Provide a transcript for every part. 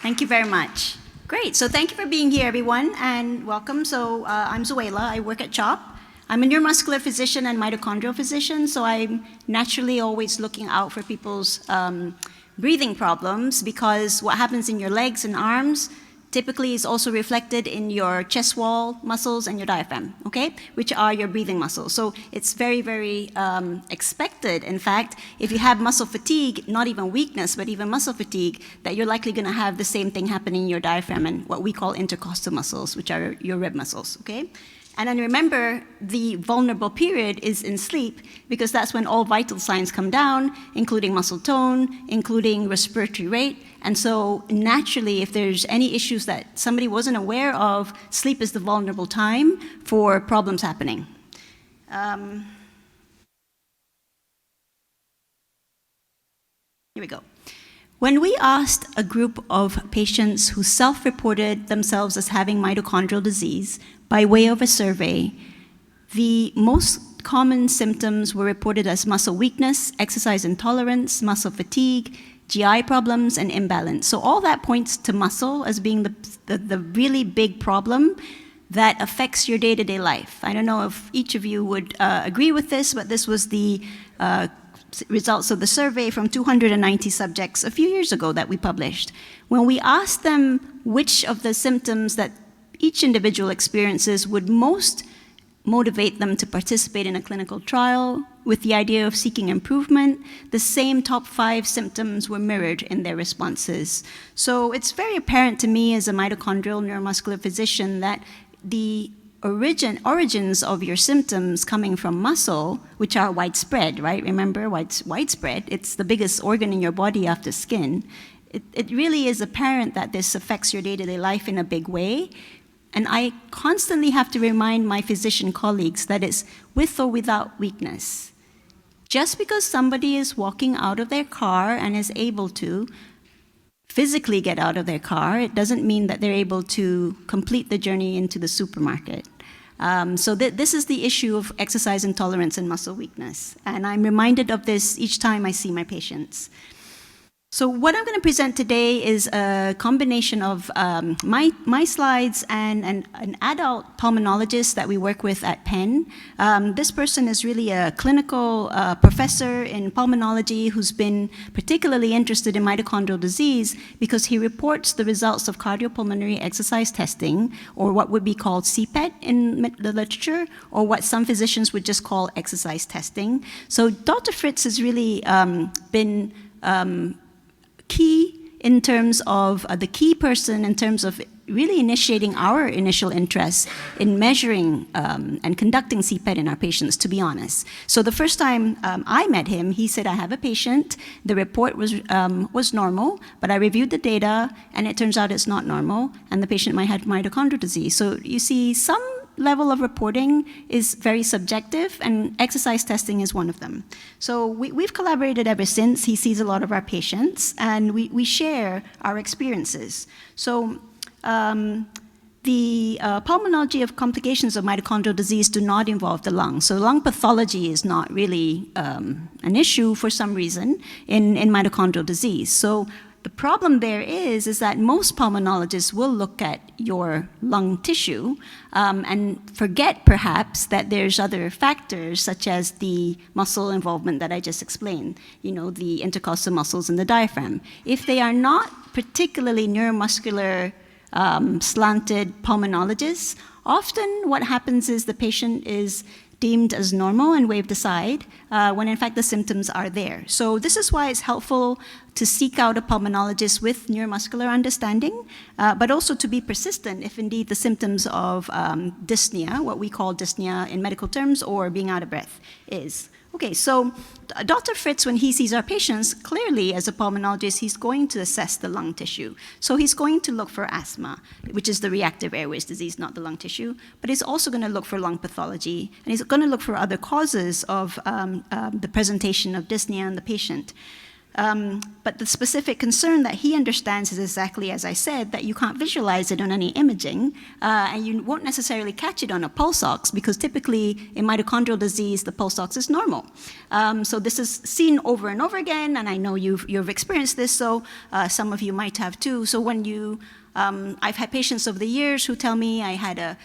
Thank you very much. Great, so thank you for being here, everyone, and welcome. So I'm Zoela, I work at CHOP. I'm a neuromuscular physician and mitochondrial physician, so I'm naturally always looking out for people's breathing problems, because what happens in your legs and arms typically is also reflected in your chest wall muscles and your diaphragm, okay, which are your breathing muscles. So it's very, very expected, in fact, if you have muscle fatigue, not even weakness, but even muscle fatigue, that you're likely going to have the same thing happening in your diaphragm and what we call intercostal muscles, which are your rib muscles, okay? And then remember, the vulnerable period is in sleep, because that's when all vital signs come down, including muscle tone, including respiratory rate. And so naturally, if there's any issues that somebody wasn't aware of, sleep is the vulnerable time for problems happening. Here we go. When we asked a group of patients who self-reported themselves as having mitochondrial disease by way of a survey, the most common symptoms were reported as muscle weakness, exercise intolerance, muscle fatigue, GI problems, and imbalance. So all that points to muscle as being the really big problem that affects your day-to-day life. I don't know if each of you would agree with this, but this was the results of the survey from 290 subjects a few years ago that we published. When we asked them which of the symptoms that each individual experiences would most motivate them to participate in a clinical trial with the idea of seeking improvement, the same top 5 symptoms were mirrored in their responses. So it's very apparent to me as a mitochondrial neuromuscular physician that the origins of your symptoms coming from muscle, which are widespread, right? Remember, widespread. It's the biggest organ in your body after skin. It really is apparent that this affects your day-to-day life in a big way. And I constantly have to remind my physician colleagues that it's with or without weakness. Just because somebody is walking out of their car and is able to physically get out of their car, it doesn't mean that they're able to complete the journey into the supermarket. So this is the issue of exercise intolerance and muscle weakness. And I'm reminded of this each time I see my patients. So what I'm going to present today is a combination of my slides and an adult pulmonologist that we work with at Penn. This person is really a clinical professor in pulmonology who's been particularly interested in mitochondrial disease because he reports the results of cardiopulmonary exercise testing, or what would be called CPET in the literature, or what some physicians would just call exercise testing. So Dr. Fritz has really been key in terms of the key person in terms of really initiating our initial interest in measuring and conducting CPET in our patients, to be honest. So the first time I met him, he said, I have a patient, the report was normal, but I reviewed the data and it turns out it's not normal, and the patient might have mitochondrial disease. So you see, some level of reporting is very subjective, and exercise testing is one of them. So we've collaborated ever since. He sees a lot of our patients, and we share our experiences. So the pulmonology of complications of mitochondrial disease do not involve the lung. So lung pathology is not really an issue for some reason in mitochondrial disease. So the problem there is that most pulmonologists will look at your lung tissue and forget perhaps that there's other factors such as the muscle involvement that I just explained, the intercostal muscles and the diaphragm. If they are not particularly neuromuscular slanted pulmonologists, often what happens is the patient is deemed as normal and waved aside when in fact the symptoms are there. So this is why it's helpful to seek out a pulmonologist with neuromuscular understanding, but also to be persistent if indeed the symptoms of dyspnea, what we call dyspnea in medical terms, or being out of breath is. Okay, so Dr. Fritz, when he sees our patients, clearly as a pulmonologist, he's going to assess the lung tissue. So he's going to look for asthma, which is the reactive airways disease, not the lung tissue, but he's also going to look for lung pathology, and he's going to look for other causes of the presentation of dyspnea in the patient. But the specific concern that he understands is exactly as I said, that you can't visualize it on any imaging, and you won't necessarily catch it on a pulse ox, because typically in mitochondrial disease, the pulse ox is normal. So this is seen over and over again, and I know you've experienced this, so some of you might have too. So when you I've had patients over the years who tell me I had a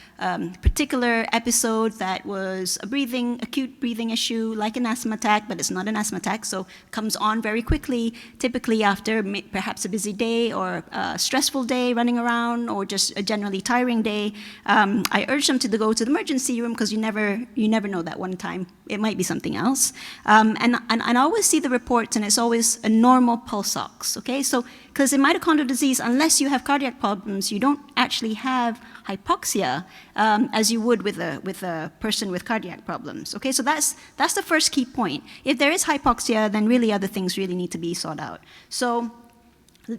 particular episode that was acute breathing issue, like an asthma attack, but it's not an asthma attack, so comes on very quickly, typically after perhaps a busy day or a stressful day running around, or just a generally tiring day. I urge them to go to the emergency room, because you never know that one time. It might be something else. And I always see the reports, and it's always a normal pulse ox, okay? So, because in mitochondrial disease, unless you have cardiac problems, you don't actually have hypoxia as you would with a person with cardiac problems. Okay, so that's the first key point. If there is hypoxia, then really other things really need to be sought out. So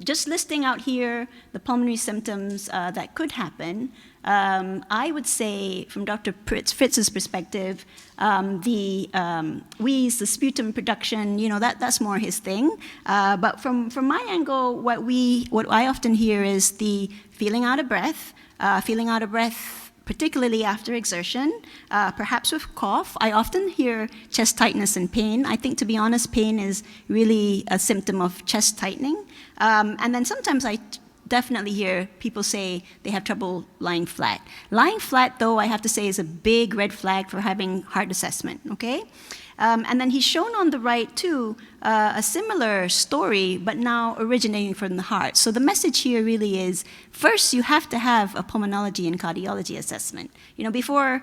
just listing out here the pulmonary symptoms that could happen, I would say from Dr. Fritz's perspective, the wheeze, the sputum production, that's more his thing. But from my angle, what I often hear is the feeling out of breath particularly after exertion, perhaps with cough. I often hear chest tightness and pain. I think, to be honest, pain is really a symptom of chest tightening. And then sometimes I definitely hear people say they have trouble lying flat. Lying flat, though, I have to say, is a big red flag for having heart assessment, okay? And then he's shown on the right, too, a similar story, but now originating from the heart. So the message here really is, first, you have to have a pulmonology and cardiology assessment. Before,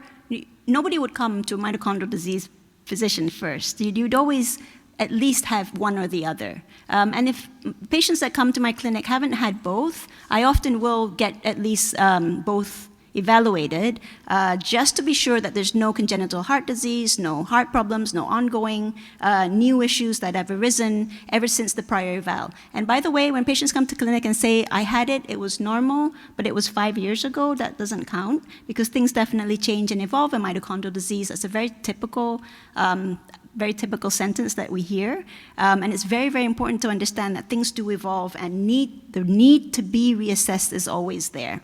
nobody would come to a mitochondrial disease physician first. You'd always at least have one or the other. And if patients that come to my clinic haven't had both, I often will get at least both evaluated, just to be sure that there's no congenital heart disease, no heart problems, no ongoing new issues that have arisen ever since the prior eval. And by the way, when patients come to clinic and say, I had it was normal, but it was 5 years ago, that doesn't count, because things definitely change and evolve in mitochondrial disease. That's a very typical sentence that we hear. And it's very, very important to understand that things do evolve, and the need to be reassessed is always there.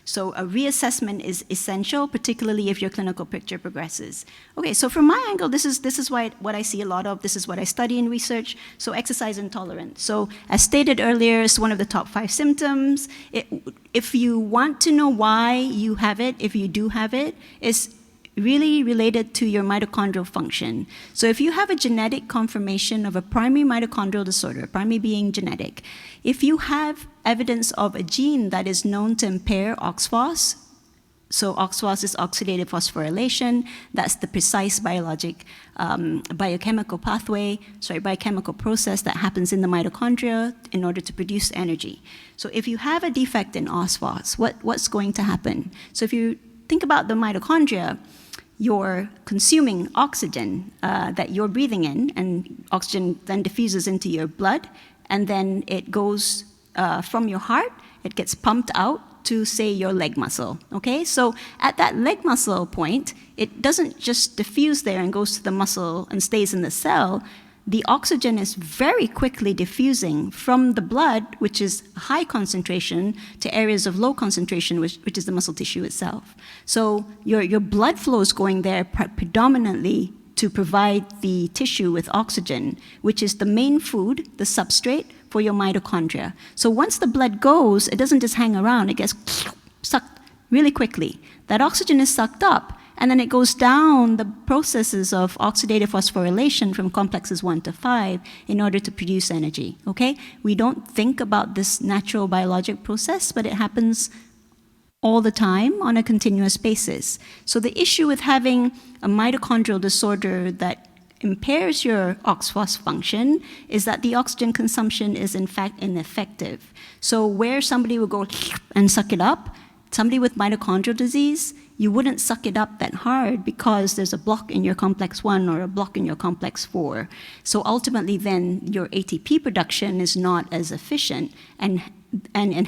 So a reassessment is essential, particularly if your clinical picture progresses. Okay, so from my angle, this is what I see a lot of. This is what I study in research. So exercise intolerance. So as stated earlier, it's one of the top 5 symptoms. If you want to know why you have it, if you do have it, it's really related to your mitochondrial function. So if you have a genetic confirmation of a primary mitochondrial disorder, primary being genetic, if you have evidence of a gene that is known to impair OXPHOS, so OXPHOS is oxidative phosphorylation, that's the precise biochemical process that happens in the mitochondria in order to produce energy. So if you have a defect in OXPHOS, what's going to happen? So if you think about the mitochondria, you're consuming oxygen that you're breathing in, and oxygen then diffuses into your blood, and then it goes from your heart, it gets pumped out to, say, your leg muscle, okay? So at that leg muscle point, it doesn't just diffuse there and goes to the muscle and stays in the cell. The oxygen is very quickly diffusing from the blood, which is high concentration, to areas of low concentration, which is the muscle tissue itself. So your blood flow is going there predominantly to provide the tissue with oxygen, which is the main food, the substrate for your mitochondria. So once the blood goes, it doesn't just hang around, it gets sucked really quickly. That oxygen is sucked up, and then it goes down the processes of oxidative phosphorylation from complexes 1 to 5 in order to produce energy, okay? We don't think about this natural biologic process, but it happens all the time on a continuous basis. So the issue with having a mitochondrial disorder that impairs your OXPHOS function is that the oxygen consumption is in fact ineffective. So where somebody will go and suck it up, somebody with mitochondrial disease, you wouldn't suck it up that hard because there's a block in your complex 1 or a block in your complex 4. So ultimately then your ATP production is not as efficient, and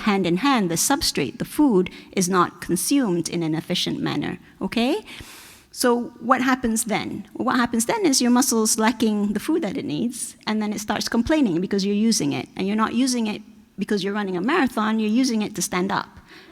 hand in hand, the substrate, the food, is not consumed in an efficient manner, okay? So what happens then? Well, what happens then is your muscle's lacking the food that it needs, and then it starts complaining because you're using it. And you're not using it because you're running a marathon, you're using it to stand up.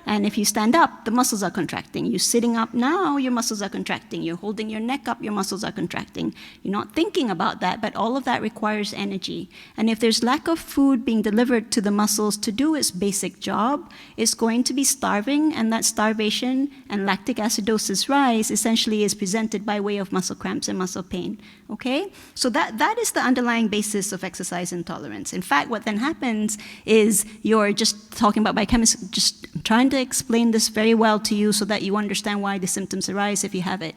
And if you stand up, the muscles are contracting. You're sitting up now, your muscles are contracting. You're holding your neck up, your muscles are contracting. You're not thinking about that, but all of that requires energy. And if there's lack of food being delivered to the muscles to do its basic job, it's going to be starving, and that starvation and lactic acidosis rise essentially is presented by way of muscle cramps and muscle pain. Okay? So that is the underlying basis of exercise intolerance. In fact, what then happens is you're just talking about biochemistry, just trying to explain this very well to you so that you understand why the symptoms arise if you have it.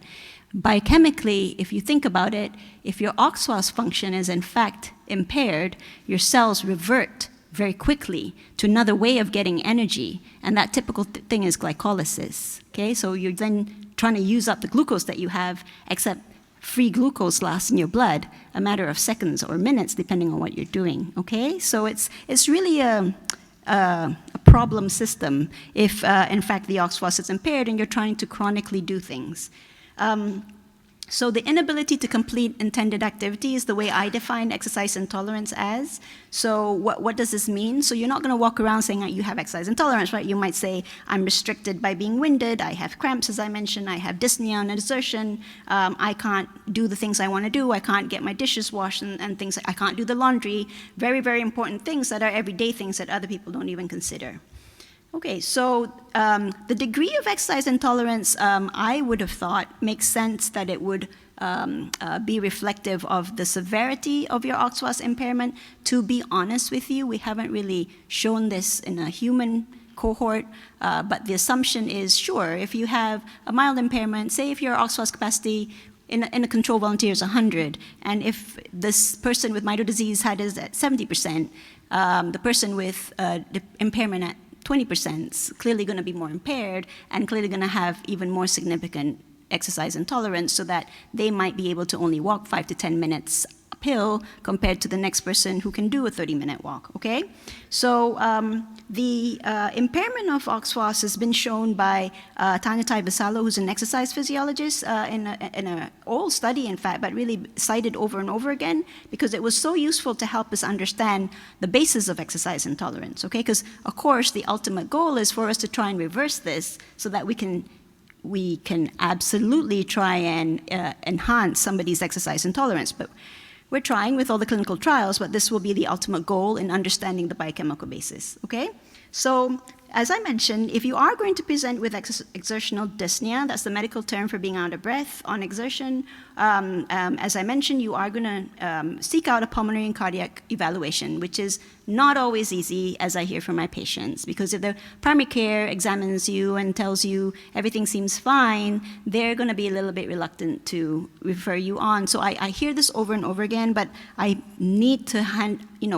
Biochemically, if you think about it, if your OXPHOS function is in fact impaired, your cells revert very quickly to another way of getting energy, and that typical thing is glycolysis. Okay, so you're then trying to use up the glucose that you have, except free glucose lasts in your blood a matter of seconds or minutes, depending on what you're doing. Okay, so it's really a problem system if, in fact, the OXPHOS is impaired and you're trying to chronically do things. So the inability to complete intended activity is the way I define exercise intolerance as. So what does this mean? So you're not going to walk around saying you have exercise intolerance, right? You might say, I'm restricted by being winded, I have cramps, as I mentioned, I have dyspnea on exertion, I can't do the things I want to do, I can't get my dishes washed and things, I can't do the laundry. Very, very important things that are everyday things that other people don't even consider. Okay, so the degree of exercise intolerance, I would have thought, makes sense that it would be reflective of the severity of your OXPHOS impairment. To be honest with you, we haven't really shown this in a human cohort, but the assumption is, sure, if you have a mild impairment, say if your OXPHOS capacity in a control volunteer is 100, and if this person with mito disease had it at 70%, the person with the impairment at 20% is clearly going to be more impaired and clearly going to have even more significant exercise intolerance, so that they might be able to only walk 5 to 10 minutes uphill compared to the next person who can do a 30-minute walk, okay? So the impairment of OXPHOS has been shown by Tanya Vassallo, who's an exercise physiologist, in an old study, in fact, but really cited over and over again because it was so useful to help us understand the basis of exercise intolerance, okay? Because, of course, the ultimate goal is for us to try and reverse this so that we can absolutely try and enhance somebody's exercise intolerance. But we're trying with all the clinical trials, but this will be the ultimate goal in understanding the biochemical basis, okay? So, as I mentioned, if you are going to present with exertional dyspnea, that's the medical term for being out of breath on exertion, as I mentioned, you are going to seek out a pulmonary and cardiac evaluation, which is not always easy, as I hear from my patients, because if the primary care examines you and tells you everything seems fine, they're going to be a little bit reluctant to refer you on. So I hear this over and over again, but I need to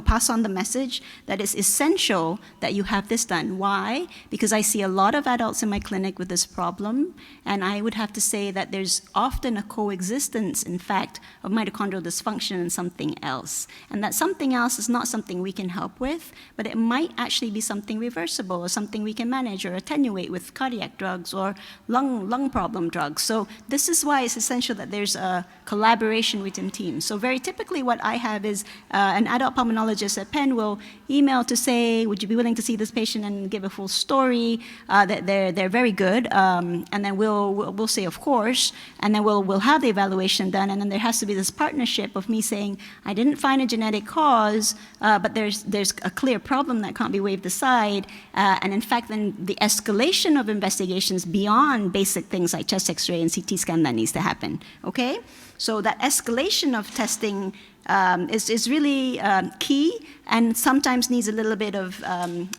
pass on the message that it's essential that you have this done. Why? Because I see a lot of adults in my clinic with this problem, and I would have to say that there's often a coexistence, in fact, of mitochondrial dysfunction and something else. And that something else is not something we can help with, but it might actually be something reversible or something we can manage or attenuate with cardiac drugs or lung problem drugs. So this is why it's essential that there's a collaboration within teams. So very typically what I have is an adult pulmonologist at Penn will email to say, would you be willing to see this patient and give a full story, that they're very good, and then we'll say of course, and then we'll have the evaluation done, and then there has to be this partnership of me saying, I didn't find a genetic cause, but there's a clear problem that can't be waved aside, and in fact then the escalation of investigations beyond basic things like chest x-ray and CT scan that needs to happen, okay? So that escalation of testing is really key and sometimes needs a little bit of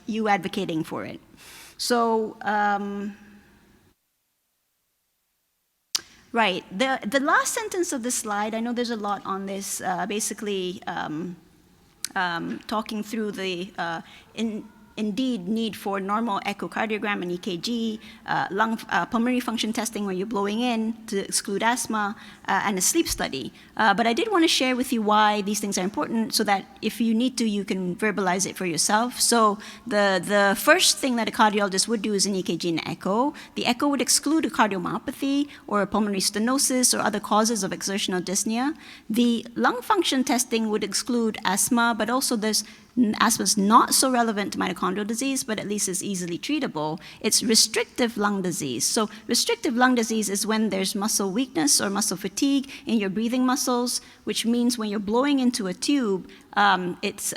you advocating for it. So, right, the last sentence of this slide, I know there's a lot on this, basically talking through the indeed need for normal echocardiogram and EKG, pulmonary function testing where you're blowing in to exclude asthma, and a sleep study. But I did want to share with you why these things are important so that if you need to, you can verbalize it for yourself. So the first thing that a cardiologist would do is an EKG and echo. The echo would exclude a cardiomyopathy or a pulmonary stenosis or other causes of exertional dyspnea. The lung function testing would exclude asthma, but also asthma is not so relevant to mitochondrial disease, but at least is easily treatable. It's restrictive lung disease. So restrictive lung disease is when there's muscle weakness or muscle fatigue in your breathing muscles, which means when you're blowing into a tube, it's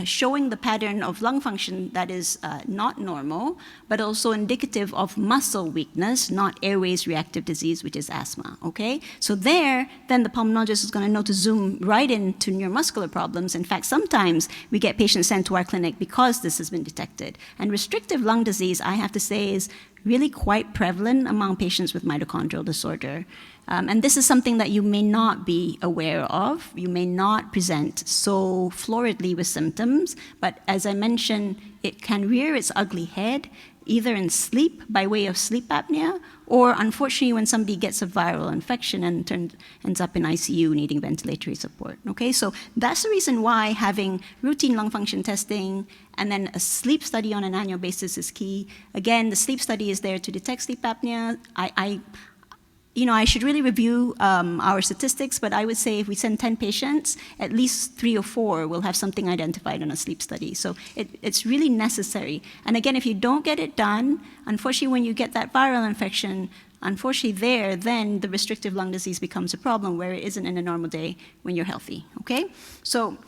showing the pattern of lung function that is not normal, but also indicative of muscle weakness, not airways reactive disease, which is asthma, okay? So then the pulmonologist is going to know to zoom right into neuromuscular problems. In fact, sometimes we get patients sent to our clinic because this has been detected. And restrictive lung disease, I have to say, is really quite prevalent among patients with mitochondrial disorder. And this is something that you may not be aware of. You may not present so floridly with symptoms, but as I mentioned, it can rear its ugly head either in sleep by way of sleep apnea, or unfortunately when somebody gets a viral infection and ends up in ICU needing ventilatory support. Okay, so that's the reason why having routine lung function testing and then a sleep study on an annual basis is key. Again, the sleep study is there to detect sleep apnea. I should really review our statistics, but I would say if we send 10 patients, at least 3 or 4 will have something identified on a sleep study. So it's really necessary. And again, if you don't get it done, unfortunately, when you get that viral infection, unfortunately then the restrictive lung disease becomes a problem where it isn't in a normal day when you're healthy, okay? So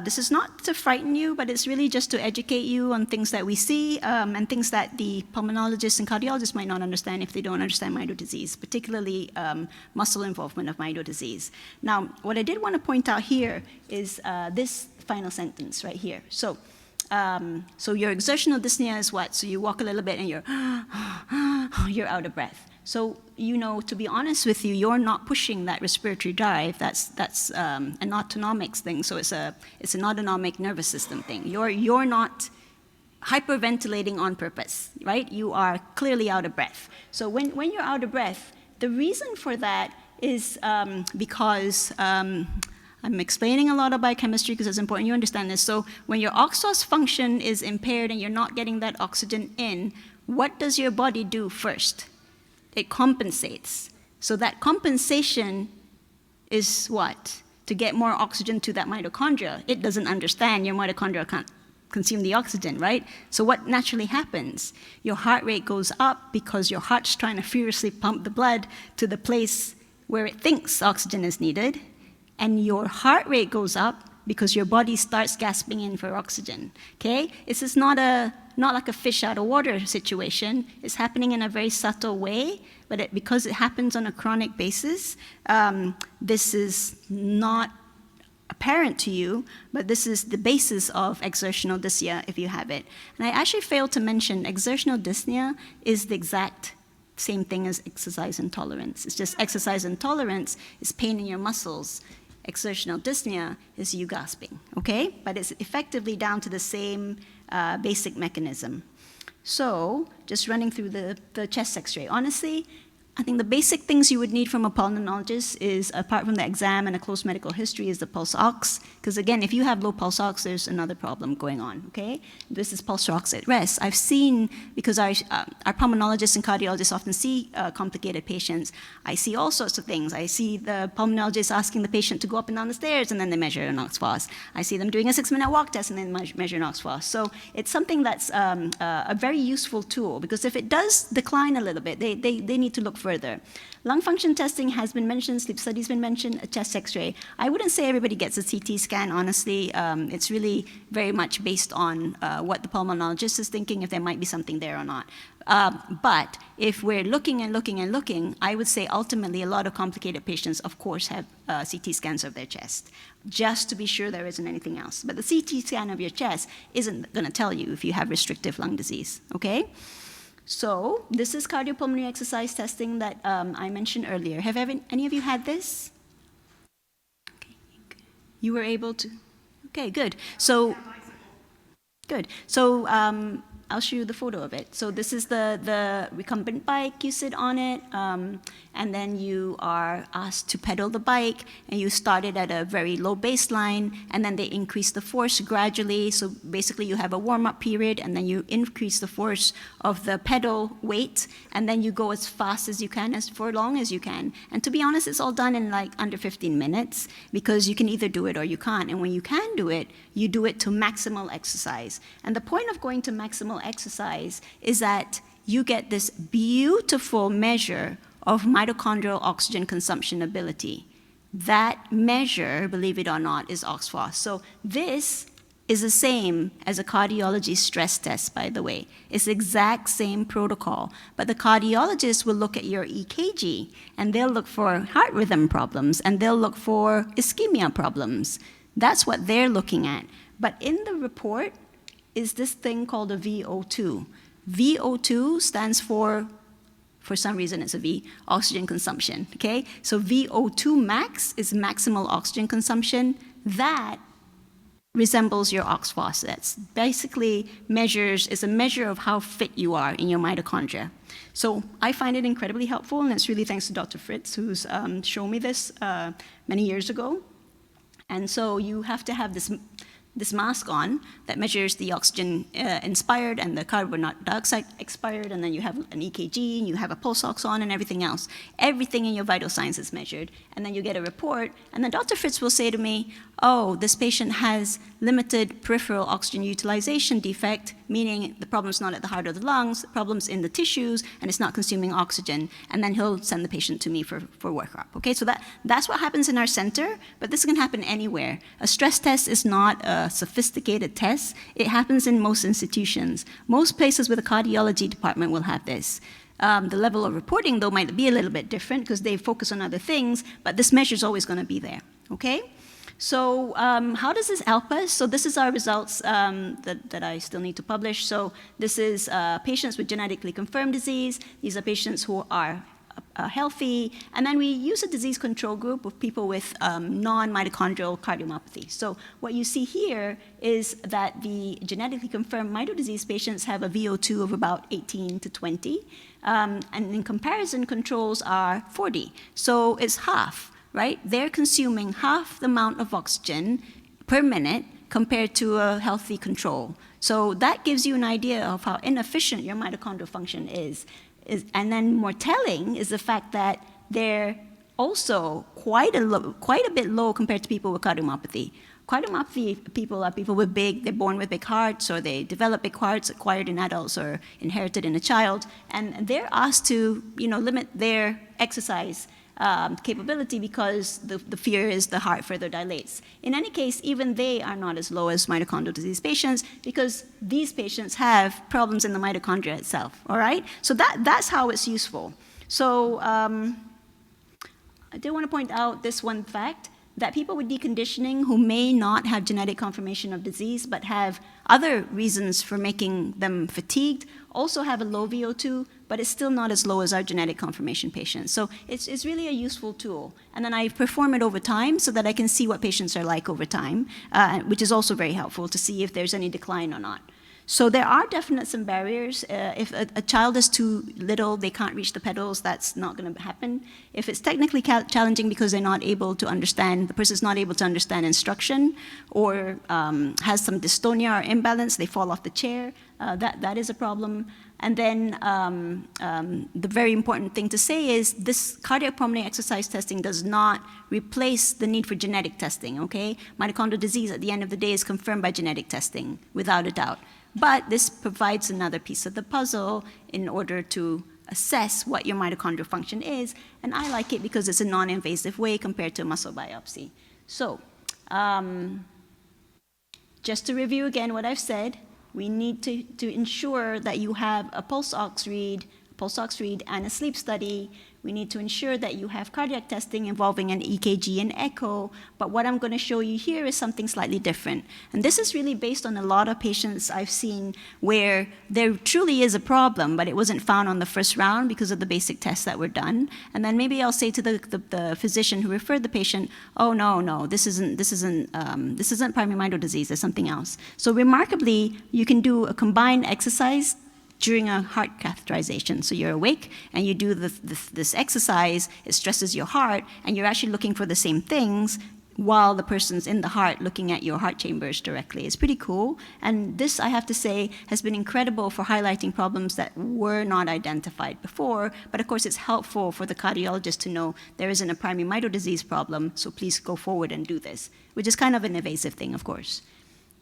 this is not to frighten you, but it's really just to educate you on things that we see and things that the pulmonologists and cardiologists might not understand if they don't understand mito disease, particularly muscle involvement of mito disease. Now, what I did want to point out here is this final sentence right here. So your exertional dyspnea is what? So you walk a little bit and you're out of breath. So, to be honest with you, you're not pushing that respiratory drive. That's an autonomics thing. So it's an autonomic nervous system thing. You're not hyperventilating on purpose, right? You are clearly out of breath. So when you're out of breath, the reason for that is because I'm explaining a lot of biochemistry because it's important you understand this. So when your oxygenous function is impaired and you're not getting that oxygen in, what does your body do first? It compensates. So that compensation is what? To get more oxygen to that mitochondria. It doesn't understand your mitochondria can't consume the oxygen, right? So what naturally happens? Your heart rate goes up because your heart's trying to furiously pump the blood to the place where it thinks oxygen is needed, and your heart rate goes up because your body starts gasping in for oxygen, okay? This is not like a fish out of water situation. It's happening in a very subtle way, but because it happens on a chronic basis, this is not apparent to you, but this is the basis of exertional dyspnea if you have it. And I actually failed to mention exertional dyspnea is the exact same thing as exercise intolerance. It's just exercise intolerance is pain in your muscles. Exertional dyspnea is you gasping, okay? But it's effectively down to the same basic mechanism. So, just running through the chest x-ray. Honestly, I think the basic things you would need from a pulmonologist is, apart from the exam and a close medical history, is the pulse ox. Because again, if you have low pulse ox, there's another problem going on, okay? This is pulse ox at rest. I've seen, because our pulmonologists and cardiologists often see complicated patients, I see all sorts of things. I see the pulmonologist asking the patient to go up and down the stairs, and then they measure an ox phos. I see them doing a 6-minute walk test, and then measure an ox phos. So it's something that's a very useful tool, because if it does decline a little bit, they need to look further. Lung function testing has been mentioned, sleep study's been mentioned, a chest x-ray. I wouldn't say everybody gets a CT scan, honestly. It's really very much based on what the pulmonologist is thinking, if there might be something there or not. But if we're looking and looking and looking, I would say ultimately a lot of complicated patients, of course, have CT scans of their chest, just to be sure there isn't anything else. But the CT scan of your chest isn't going to tell you if you have restrictive lung disease, okay? So this is cardiopulmonary exercise testing that I mentioned earlier. Have any of you had this? Okay, you were able to? Okay, good. So, Good. So I'll show you the photo of it. So this is the recumbent bike. You sit on it, and then you are asked to pedal the bike, and you start it at a very low baseline, and then they increase the force gradually. So basically you have a warm-up period, and then you increase the force of the pedal weight, and then you go as fast as you can, as for long as you can. And to be honest, it's all done in like under 15 minutes, because you can either do it or you can't. And when you can do it, you do it to maximal exercise. And the point of going to maximal exercise is that you get this beautiful measure of mitochondrial oxygen consumption ability. That measure, believe it or not, is OXPHOS. So this is the same as a cardiology stress test, by the way. It's the exact same protocol, but the cardiologist will look at your EKG, and they'll look for heart rhythm problems, and they'll look for ischemia problems. That's what they're looking at. But in the report is this thing called a VO2. VO2 stands for some reason it's a V, oxygen consumption, okay? So VO2 max is maximal oxygen consumption. That resembles your OXPHOS. That's basically is a measure of how fit you are in your mitochondria. So I find it incredibly helpful, and it's really thanks to Dr. Fritz, who's shown me this many years ago. And so you have to have this mask on that measures the oxygen inspired and the carbon dioxide expired, and then you have an EKG, and you have a pulse ox on, and everything else. Everything in your vital signs is measured, and then you get a report, and then Dr. Fritz will say to me, oh, this patient has limited peripheral oxygen utilization defect, meaning the problem's not at the heart or the lungs, the problem's in the tissues, and it's not consuming oxygen, and then he'll send the patient to me for workup. Okay, so that's what happens in our center, but this can happen anywhere. A stress test is not a sophisticated test. It happens in most institutions. Most places with a cardiology department will have this. The level of reporting, though, might be a little bit different because they focus on other things, but this measure is always going to be there, okay? So how does this help us? So this is our results that I still need to publish. So this is patients with genetically confirmed disease. These are patients who are healthy, and then we use a disease control group of people with non-mitochondrial cardiomyopathy. So what you see here is that the genetically confirmed mitodisease patients have a VO2 of about 18 to 20, and in comparison, controls are 40. So it's half, right? They're consuming half the amount of oxygen per minute compared to a healthy control. So that gives you an idea of how inefficient your mitochondrial function is. And then more telling is the fact that they're also quite a bit low compared to people with cardiomyopathy. Cardiomyopathy people are people with they're born with big hearts, or they develop big hearts acquired in adults or inherited in a child, and they're asked to limit their exercise capability because the fear is the heart further dilates. In any case, even they are not as low as mitochondrial disease patients because these patients have problems in the mitochondria itself, all right? So that's how it's useful. So I did want to point out this one fact, that people with deconditioning who may not have genetic confirmation of disease but have other reasons for making them fatigued also have a low VO2, but it's still not as low as our genetic confirmation patients. So it's really a useful tool. And then I perform it over time so that I can see what patients are like over time, which is also very helpful to see if there's any decline or not. So there are definite some barriers. If a child is too little, they can't reach the pedals, that's not going to happen. If it's technically challenging because they're not able to understand, the person's not able to understand instruction, or has some dystonia or imbalance, they fall off the chair, that is a problem. And then the very important thing to say is this cardiopulmonary exercise testing does not replace the need for genetic testing, okay? Mitochondrial disease at the end of the day is confirmed by genetic testing, without a doubt. But this provides another piece of the puzzle in order to assess what your mitochondrial function is, and I like it because it's a non-invasive way compared to a muscle biopsy. So, just to review again what I've said, we need to ensure that you have a pulse ox read, pulse ox read and a sleep study. We need to ensure that you have cardiac testing involving an EKG and echo, but what I'm going to show you here is something slightly different. And this is really based on a lot of patients I've seen where there truly is a problem, but it wasn't found on the first round because of the basic tests that were done. And then maybe I'll say to the physician who referred the patient, oh, no, this isn't primary mitral disease, there's something else. So remarkably, you can do a combined exercise during a heart catheterization. So you're awake and you do this exercise, it stresses your heart, and you're actually looking for the same things while the person's in the heart looking at your heart chambers directly. It's pretty cool. And this, I have to say, has been incredible for highlighting problems that were not identified before. But of course, it's helpful for the cardiologist to know there isn't a primary mitral disease problem, so please go forward and do this, which is kind of an invasive thing, of course.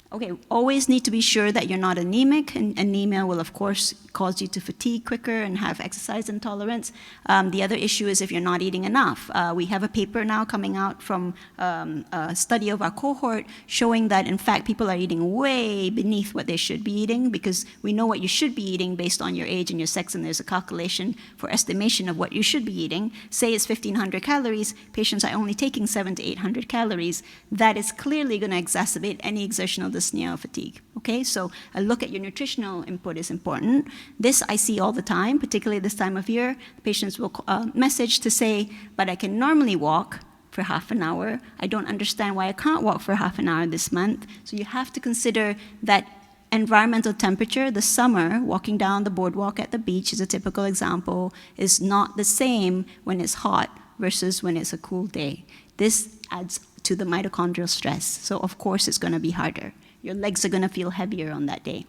Okay, always need to be sure that you're not anemic, and anemia will, of course, cause you to fatigue quicker and have exercise intolerance. The other issue is if you're not eating enough. We have a paper now coming out from a study of our cohort showing that, in fact, people are eating way beneath what they should be eating, because we know what you should be eating based on your age and your sex, and there's a calculation for estimation of what you should be eating. Say it's 1,500 calories, patients are only taking 700 to 800 calories. That is clearly going to exacerbate any exertional dyspnea or fatigue. Okay, so a look at your nutritional input is important. This I see all the time, particularly this time of year. Patients will message to say, but I can normally walk for half an hour. I don't understand why I can't walk for half an hour this month. So you have to consider that environmental temperature. The summer, walking down the boardwalk at the beach is a typical example, is not the same when it's hot versus when it's a cool day. This adds to the mitochondrial stress. So of course it's going to be harder. Your legs are going to feel heavier on that day.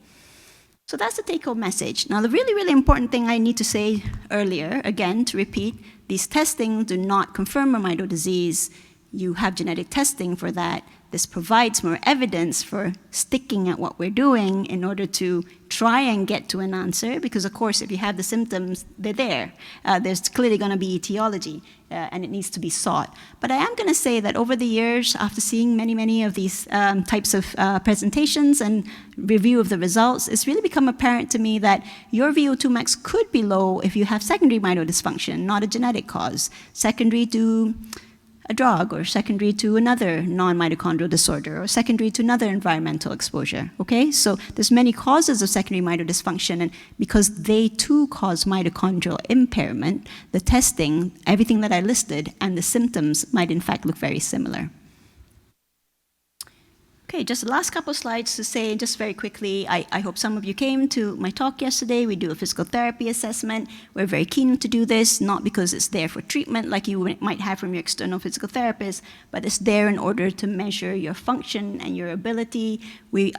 So that's the take-home message. Now, the really, really important thing I need to say earlier, again, to repeat, these testings do not confirm a mitral disease. You have genetic testing for that. This provides more evidence for sticking at what we're doing in order to try and get to an answer, because of course, if you have the symptoms, they're there. There's clearly going to be etiology, and it needs to be sought. But I am going to say that over the years, after seeing many, many of these types of presentations and review of the results, it's really become apparent to me that your VO2 max could be low if you have secondary mitral dysfunction, not a genetic cause, secondary to a drug, or secondary to another non-mitochondrial disorder, or secondary to another environmental exposure, okay? So there's many causes of secondary mitral dysfunction, and because they too cause mitochondrial impairment, the testing, everything that I listed, and the symptoms might in fact look very similar. Okay, just the last couple of slides to say, just very quickly, I hope some of you came to my talk yesterday. We do a physical therapy assessment. We're very keen to do this, not because it's there for treatment like you might have from your external physical therapist, but it's there in order to measure your function and your ability. We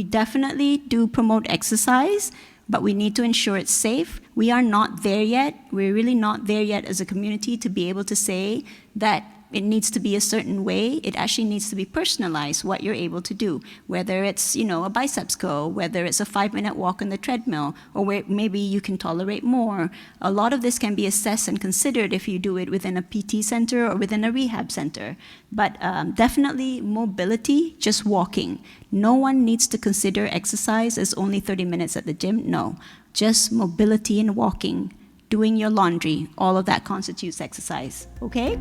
definitely do promote exercise, but we need to ensure it's safe. We are not there yet. We're really not there yet as a community to be able to say that it needs to be a certain way. It actually needs to be personalized, what you're able to do, whether it's, a biceps curl, whether it's a 5-minute walk on the treadmill, or where maybe you can tolerate more. A lot of this can be assessed and considered if you do it within a PT center or within a rehab center. But definitely mobility, just walking. No one needs to consider exercise as only 30 minutes at the gym. No, just mobility and walking, doing your laundry, all of that constitutes exercise, okay?